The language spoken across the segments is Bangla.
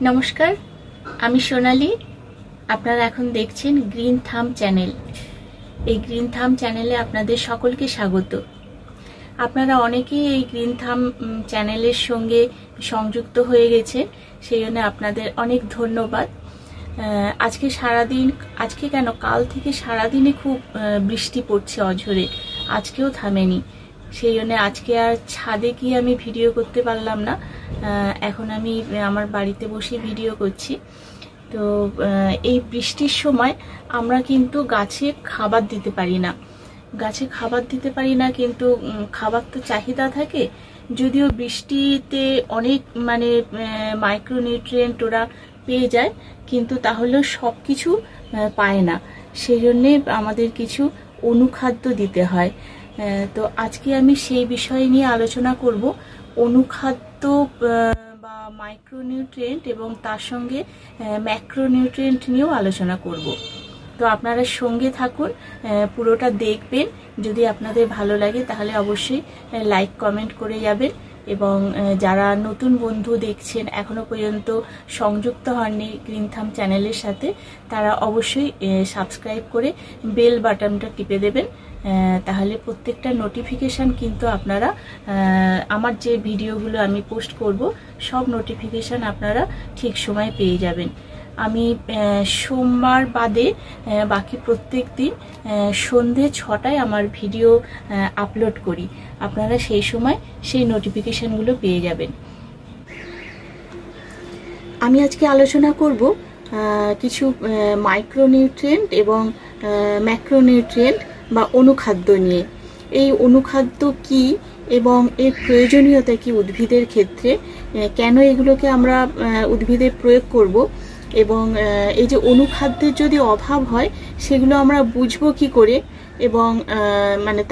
নমস্কার, আমি সোনালী। আপনারা এখন দেখছেন গ্রিন থাম চ্যানেল। এই গ্রিন থাম চ্যানেলে আপনাদের সকলকে স্বাগত। আপনারা অনেকেই এই গ্রিন থাম চ্যানেলের সঙ্গে সংযুক্ত হয়ে গেছে, সেই জন্য আপনাদের অনেক ধন্যবাদ। আজকে সারাদিন, আজকে কেন কাল থেকে সারাদিনে খুব বৃষ্টি পড়ছে অঝরে, আজকেও থামেনি। সেই জন্য আজকে আর ছাদে গিয়ে আমি ভিডিও করতে পারলাম না। এখন আমি আমার বাড়িতে বসে ভিডিও করছি। তো এই বৃষ্টির সময় আমরা কিন্তু গাছে খাবার দিতে পারি না। গাছে খাবার দিতে পারি না, কিন্তু খাবার তো চাহিদা থাকে। যদিও বৃষ্টিতে অনেক মাইক্রোনিউট্রিয়েন্ট ওরা পেয়ে যায়, কিন্তু তাহলেও সব কিছু পায় না। সেই জন্যে আমাদের কিছু অনুখাদ্য দিতে হয়। তো আজকে আমি সেই বিষয় নিয়ে আলোচনা করব, অনুখাদ্য বা মাইক্রোনিউট্রিয়েন্ট এবং তার সঙ্গে ম্যাক্রোনিউট্রিয়েন্ট নিয়েও আলোচনা করব। তো আপনারা সঙ্গে থাকুন, পুরোটা দেখবেন। যদি আপনাদের ভালো লাগে তাহলে অবশ্যই লাইক কমেন্ট করে যাবেন, এবং যারা নতুন বন্ধু দেখছেন, এখনো পর্যন্ত সংযুক্ত হননি গ্রিন থাম চ্যানেলের সাথে, তারা অবশ্যই সাবস্ক্রাইব করে বেল বাটনটা টিপে দেবেন। তাহলে প্রত্যেকটা নোটিফিকেশান কিন্তু আপনারা, আমার যে ভিডিওগুলো আমি পোস্ট করব সব নোটিফিকেশান আপনারা ঠিক সময় পেয়ে যাবেন। আমি সোমবার বাদে বাকি প্রত্যেক দিন সন্ধে 6টায় আমার ভিডিও আপলোড করি। আপনারা সেই সময় সেই নোটিফিকেশানগুলো পেয়ে যাবেন। আমি আজকে আলোচনা করব কিছু মাইক্রোনিউট্রিয়েন্ট এবং ম্যাক্রোনিউট্রিয়েন্ট বা অনুখাদ্য নিয়ে। এই অনুখাদ্য কি এবং এর প্রয়োজনীয়তা কি উদ্ভিদের ক্ষেত্রে, কেন এগুলোকে আমরা উদ্ভিদে প্রয়োগ করব, এবং এই যে অনুখাদ্যের যদি অভাব হয় সেগুলো আমরা বুঝবো কি করে, এবং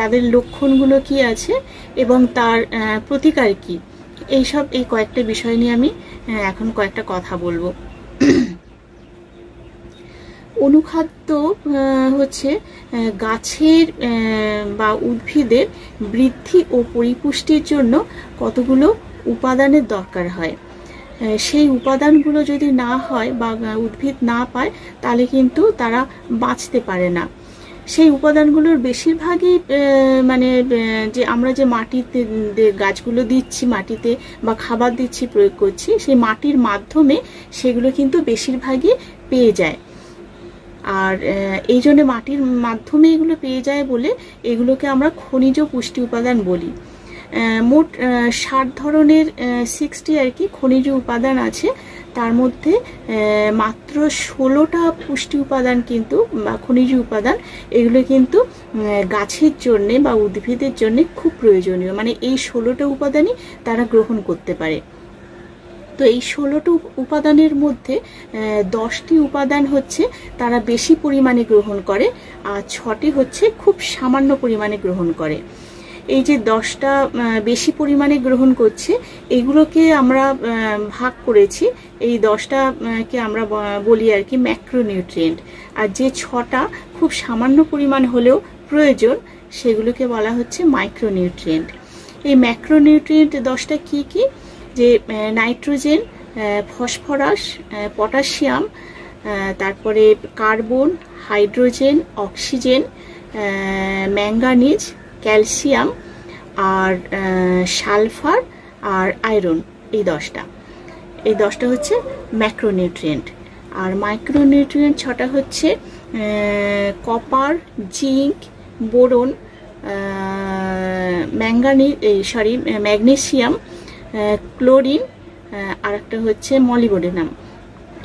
তাদের লক্ষণগুলো কি আছে এবং তার প্রতিকার কি, এই কয়েকটা বিষয় নিয়ে আমি এখন কয়েকটা কথা বলবো। অনুখাদ্য হচ্ছে গাছের বা উদ্ভিদের বৃদ্ধি ও পরিপুষ্টির জন্য কতগুলো উপাদানের দরকার হয়। সেই উপাদানগুলো যদি না হয় বা উদ্ভিদ না পায়, তাহলে কিন্তু তারা বাঁচতে পারে না। সেই উপাদানগুলোর বেশিরভাগই যে আমরা যে মাটিতে গাছগুলো দিচ্ছি, মাটিতে বা খাবার দিচ্ছি, প্রয়োগ করছি, সেই মাটির মাধ্যমে সেগুলো কিন্তু বেশিরভাগই পেয়ে যায়। আর এই জন্য মাটির মাধ্যমে এগুলো পেয়ে যায় বলে এগুলোকে আমরা খনিজ পুষ্টি উপাদান বলি। মোট 60 ধরনের 60 আর কি খনিজ উপাদান আছে। তার মধ্যে মাত্র 16টা পুষ্টি উপাদান কিন্তু বা খনিজ উপাদান, এগুলো কিন্তু গাছের জন্যে বা উদ্ভিদের জন্যে খুব প্রয়োজনীয়। এই 16টা উপাদানই তারা গ্রহণ করতে পারে। তো এই 16টা উপাদানের মধ্যে 10টি উপাদান হচ্ছে তারা বেশি পরিমাণে গ্রহণ করে, আর 6টি হচ্ছে খুব সামান্য পরিমাণে গ্রহণ করে। এই যে 10টা বেশি পরিমাণে গ্রহণ করছে, এগুলোকে আমরা ভাগ করেছি। এই 10টাকে আমরা বলি আর কি ম্যাক্রোনিউট্রিয়েন্ট, আর যে 6টা খুব সামান্য পরিমাণ হলেও প্রয়োজন, সেগুলোকে বলা হচ্ছে মাইক্রোনিউট্রিয়েন্ট। এই ম্যাক্রোনিউট্রিয়েন্ট 10টা কি কি? যে নাইট্রোজেন, ফসফরাস, পটাশিয়াম, তারপরে carbon, hydrogen, oxygen, manganese, calcium, আর সালফার আর আয়রন। এই 10টা হচ্ছে ম্যাক্রোনিউট্রিয়েন্ট। আর মাইক্রোনিউট্রিয়েন্ট 6টা হচ্ছে copper, zinc, boron, magnesium, chlorine, আর একটা হচ্ছে মলিবডেনাম।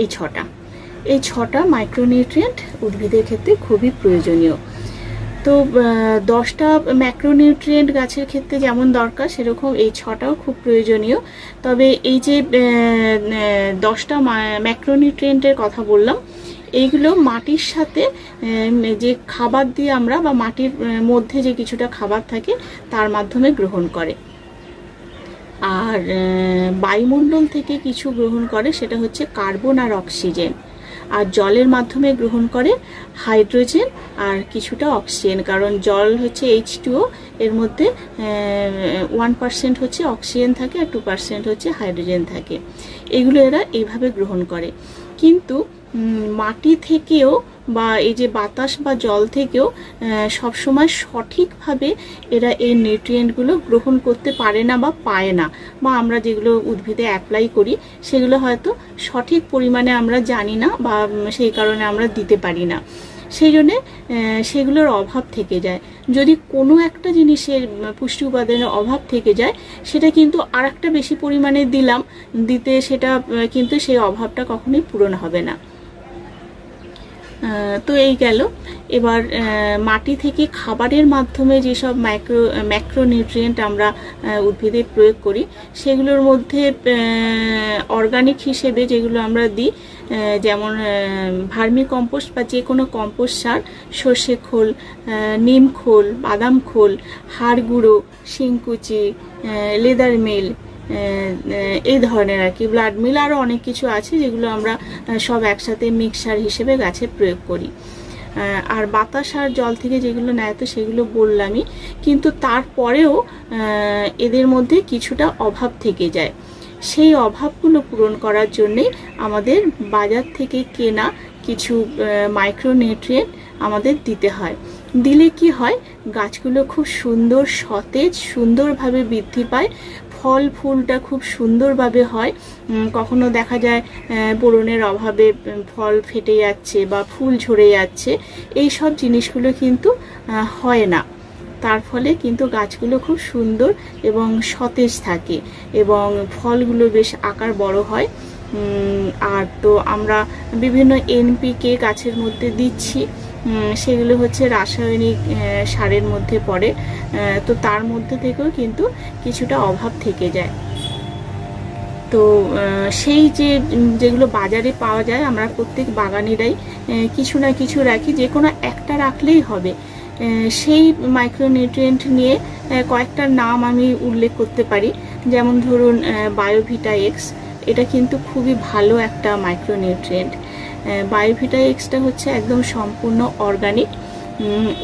এই 6টা মাইক্রোনিউট্রিয়েন্ট উদ্ভিদের ক্ষেত্রে খুবই প্রয়োজনীয়। তো 10টা ম্যাক্রোনিউট্রিয়েন্ট গাছের ক্ষেত্রে যেমন দরকার, সেরকম এই 6টাও খুব প্রয়োজনীয়। তবে এই যে 10টা ম্যাক্রোনিউট্রিয়েন্টের কথা বললাম, এইগুলো মাটির সাথে যে খাবার দিয়ে আমরা বা মাটির মধ্যে যে কিছুটা খাবার থাকে তার মাধ্যমে গ্রহণ করে। আর বায়ুমণ্ডল থেকে কিছু গ্রহণ করে, সেটা হচ্ছে কার্বন আর অক্সিজেন। আর জলের মাধ্যমে গ্রহণ করে হাইড্রোজেন আর কিছুটা অক্সিজেন, কারণ জল হচ্ছে H2O, এর মধ্যে 1% হচ্ছে অক্সিজেন থাকে আর 2% হচ্ছে হাইড্রোজেন থাকে। এগুলো এরা এইভাবে গ্রহণ করে। কিন্তু মাটি থেকেও বা এই যে বাতাস বা জল থেকেও সবসময় সঠিকভাবে এরা এই নিউট্রিয়েন্টগুলো গ্রহণ করতে পারে না বা পায় না, বা আমরা যেগুলো উদ্ভিদে অ্যাপ্লাই করি সেগুলো হয়তো সঠিক পরিমাণে আমরা জানি না বা সেই কারণে আমরা দিতে পারি না, সেই জন্যে সেগুলোর অভাব থেকে যায়। যদি কোনো একটা জিনিসের পুষ্টি উপাদানের অভাব থেকে যায়, সেটা কিন্তু আর একটা বেশি পরিমাণে দিতে সেটা কিন্তু সেই অভাবটা কখনোই পূরণ হবে না। তো এই গেল। এবার মাটি থেকে খাবারের মাধ্যমে যেসব ম্যাক্রোনিউট্রিয়েন্ট আমরা উদ্ভিদে প্রয়োগ করি, সেগুলোর মধ্যে অর্গানিক হিসেবে যেগুলো আমরা দিই, যেমন ভার্মি কম্পোস্ট বা যে কোনো কম্পোস্ট সার, সর্ষে খোল, নিম খোল, বাদাম খোল, হাড় গুঁড়ো, শিংকুচি, লেদার মিল, এই ধরনের আর কি, ব্লাড মিল, আরও অনেক কিছু আছে যেগুলো আমরা সব একসাথে মিক্সার হিসেবে গাছে প্রয়োগ করি। আর বাতাস আর জল থেকে যেগুলো নেয় তো সেগুলো বললামই, কিন্তু তারপরেও এদের মধ্যে কিছুটা অভাব থেকে যায়। সেই অভাবগুলো পূরণ করার জন্যে আমাদের বাজার থেকে কেনা কিছু মাইক্রোনিউট্রিয়েন্ট আমাদের দিতে হয়। দিলে কি হয়, গাছগুলো খুব সুন্দর, সতেজ, সুন্দরভাবে বৃদ্ধি পায়, ফল ফুলটা খুব সুন্দরভাবে হয়। কখনো দেখা যায় বোরনের অভাবে ফল ফেটে যাচ্ছে বা ফুল ঝরে যাচ্ছে, এই সব জিনিসগুলো কিন্তু হয় না। তার ফলে কিন্তু গাছগুলো খুব সুন্দর এবং সতেজ থাকে এবং ফলগুলো বেশ আকার বড় হয়। আর তো আমরা বিভিন্ন NPK গাছের মধ্যে দিচ্ছি, সেগুলো হচ্ছে রাসায়নিক সারের মধ্যে পড়ে, তো তার মধ্যে থেকেও কিন্তু কিছুটা অভাব থেকে যায়। তো সেই যেগুলো বাজারে পাওয়া যায়, আমরা প্রত্যেক বাগানিরাই কিছু না কিছু রাখি, যে কোনো একটা রাখলেই হবে। সেই মাইক্রোনিউট্রিয়েন্ট নিয়ে কয়েকটার নাম আমি উল্লেখ করতে পারি। যেমন ধরুন বায়োভিটা এক্স, এটা কিন্তু খুবই ভালো একটা মাইক্রোনিউট্রিয়েন্ট। বায়োভিটা এক্সটা হচ্ছে একদম সম্পূর্ণ অর্গানিক।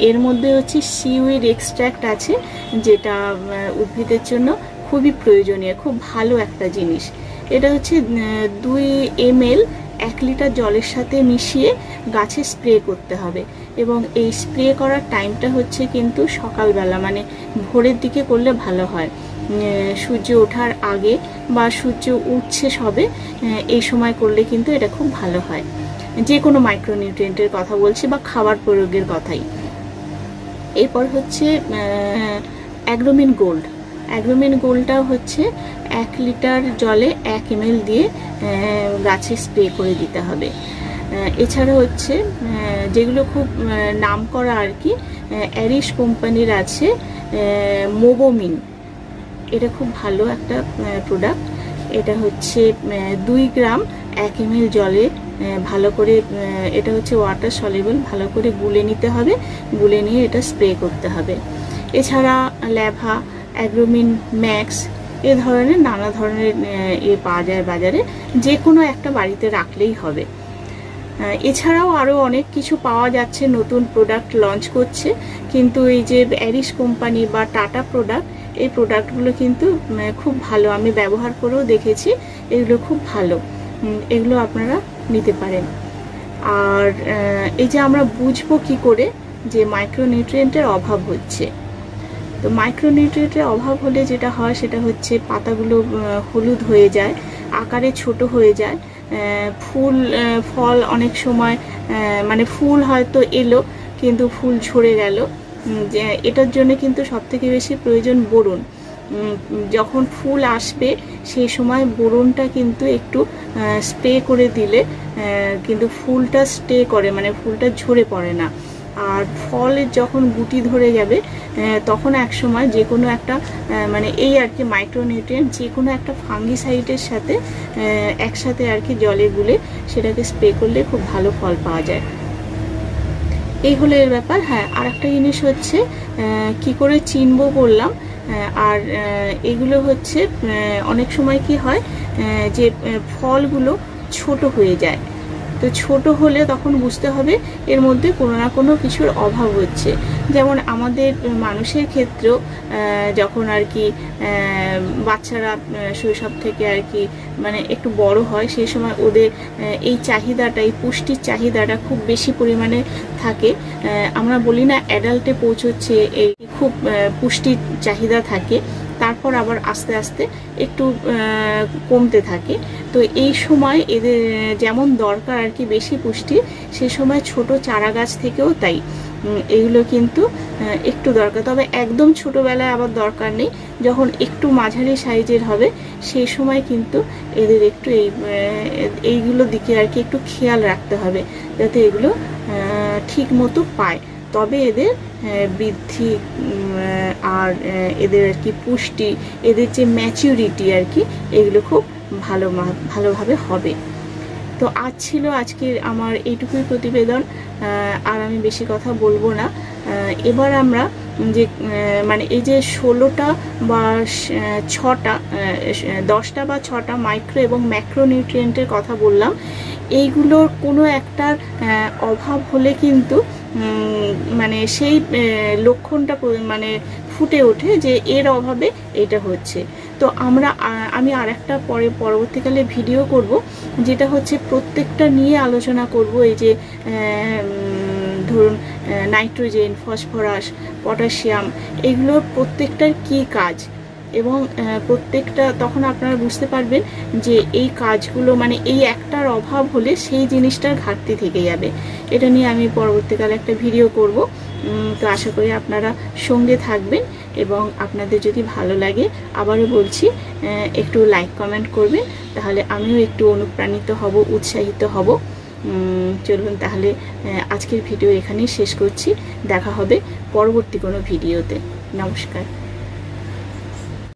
এর মধ্যে হচ্ছে সিউইড এক্সট্র্যাক্ট আছে, যেটা উদ্ভিদের জন্য খুবই প্রয়োজনীয়, খুব ভালো একটা জিনিস। এটা হচ্ছে 2 ml 1 লিটার জলের সাথে মিশিয়ে গাছে স্প্রে করতে হবে, এবং এই স্প্রে করার টাইমটা হচ্ছে কিন্তু সকালবেলা, মানে ভোরের দিকে করলে ভালো হয়। সূর্য ওঠার আগে বা সূর্য উঠছে সবে, এই সময় করলে কিন্তু এটা খুব ভালো হয়। যে কোনো মাইক্রোনিউট্রিয়েন্টের কথা বলছি বা খাবার প্রয়োগের কথাই। এরপর হচ্ছে অ্যাগ্রোমিন গোল্ড। অ্যাগ্রোমিন গোল্ডটা হচ্ছে 1 লিটার জলে 1 ml দিয়ে গাছে স্প্রে করে দিতে হবে। এছাড়া হচ্ছে যেগুলো খুব নাম করা আর কি, অ্যারিশ কোম্পানির আছে মোবোমিন, এটা খুব ভালো একটা প্রোডাক্ট। এটা হচ্ছে 2 গ্রাম 1 ml জলে ভালো করে, এটা হচ্ছে ওয়াটার সলিউবল, ভালো করে গুলে নিতে হবে, গুলে নিয়ে এটা স্প্রে করতে হবে। এছাড়া ল্যাভা, অ্যাগ্রোমিন ম্যাক্স, এ ধরনের নানা ধরনের পাওয়া যায় বাজারে, যে কোনো একটা বাড়িতে রাখলেই হবে। এছাড়াও আরও অনেক কিছু পাওয়া যাচ্ছে, নতুন প্রোডাক্ট লঞ্চ করছে, কিন্তু এই যে অ্যারিশ কোম্পানি বা টাটা প্রোডাক্ট, এই প্রোডাক্টগুলো কিন্তু খুব ভালো, আমি ব্যবহার করেও দেখেছি, এগুলো খুব ভালো, এগুলো আপনারা নিতে পারেন। আর এই যে আমরা বুঝবো কি করে যে মাইক্রোনিউট্রিয়েন্টের অভাব হচ্ছে, তো মাইক্রোনিউট্রিয়েন্টের অভাব হলে যেটা হয় সেটা হচ্ছে পাতাগুলো হলুদ হয়ে যায়, আকারে ছোট হয়ে যায়, ফল অনেক সময় মানে ফুল হয়তো এলো কিন্তু ফুল ঝরে গেল। এটার জন্য কিন্তু সবথেকে বেশি প্রয়োজন বোরন। যখন ফুল আসবে সেই সময় বোরনটা কিন্তু একটু স্প্রে করে দিলে কিন্তু ফুলটা স্টে করে, মানে ফুলটা ঝরে পড়ে না। আর ফলের যখন গুটি ধরে যাবে তখন এক সময় যে কোনো একটা মানে এই আর কি মাইক্রোনিউট্রিয়েন্ট যে কোনো একটা ফাঙ্গিসাইডের সাথে একসাথে আর কি জলে গুলে সেটাকে স্প্রে করলে খুব ভালো ফল পাওয়া যায়। এই হলো এর ব্যাপার। হ্যাঁ, আর একটা জিনিস হচ্ছে কি করে চিনবো বললাম, আর এগুলো হচ্ছে অনেক সময় কি হয় যে ফলগুলো ছোট হয়ে যায়, তো ছোট হলে তখন বুঝতে হবে এর মধ্যে কোনো না কোনো কিছুর অভাব হচ্ছে। যেমন আমাদের মানুষের ক্ষেত্রেও যখন আর কি বাচ্চারা শৈশব থেকে আর কি মানে একটু বড় হয়, সেই সময় ওদের এই চাহিদাটা, এই পুষ্টির চাহিদাটা খুব বেশি পরিমাণে থাকে। আমরা বলি না অ্যাডাল্টে পৌঁছচ্ছে এই খুব পুষ্টির চাহিদা থাকে, তারপর আবার আস্তে আস্তে একটু কমতে থাকে। তো এই সময় এদের যেমন দরকার আর কি বেশি পুষ্টি, সে সময় ছোট চারা গাছ থেকেও তাই এগুলো কিন্তু একটু দরকার। তবে একদম ছোটোবেলায় আবার দরকার নেই, যখন একটু মাঝারি সাইজের হবে সেই সময় কিন্তু এদের একটু এইগুলো দিকে আর কি একটু খেয়াল রাখতে হবে, যাতে এগুলো ঠিক মতো পায়। তবে এদের বৃদ্ধি আর এদের আর কি পুষ্টি, এদের যে ম্যাচিউরিটি আর কি, এগুলো খুব ভালোভাবে হবে। তো আজ ছিল আজকের আমার এইটুকুই প্রতিবেদন, আর আমি বেশি কথা বলবো না। এবার আমরা যে মানে এই যে 16টা বা 6টা 10টা বা 6টা মাইক্রো এবং ম্যাক্রো নিউট্রিয়েন্টের কথা বললাম, এইগুলোর কোনো একটার অভাব হলে কিন্তু মানে সেই লক্ষণটা মানে ফুটে ওঠে যে এর অভাবে এটা হচ্ছে। তো আমি আর একটা পরবর্তীকালে ভিডিও করব, যেটা হচ্ছে প্রত্যেকটা নিয়ে আলোচনা করব। এই যে ধরুন নাইট্রোজেন, ফসফরাস, পটাশিয়াম, এগুলোর প্রত্যেকটার কি কাজ, এবং প্রত্যেকটা তখন আপনারা বুঝতে পারবেন যে এই কাজগুলো মানে এই একটার অভাব হলে সেই জিনিসটার ঘাটতি থেকে যাবে। এটা নিয়ে আমি পরবর্তীকালে একটা ভিডিও করব। তো আশা করি আপনারা সঙ্গে থাকবেন, এবং আপনাদের যদি ভালো লাগে আবারও বলছি একটু লাইক কমেন্ট করবেন, তাহলে আমিও একটু অনুপ্রাণিত হব, উৎসাহিত হব। চলুন তাহলে আজকের ভিডিও এখানেই শেষ করছি। দেখা হবে পরবর্তী কোনো ভিডিওতে। নমস্কার।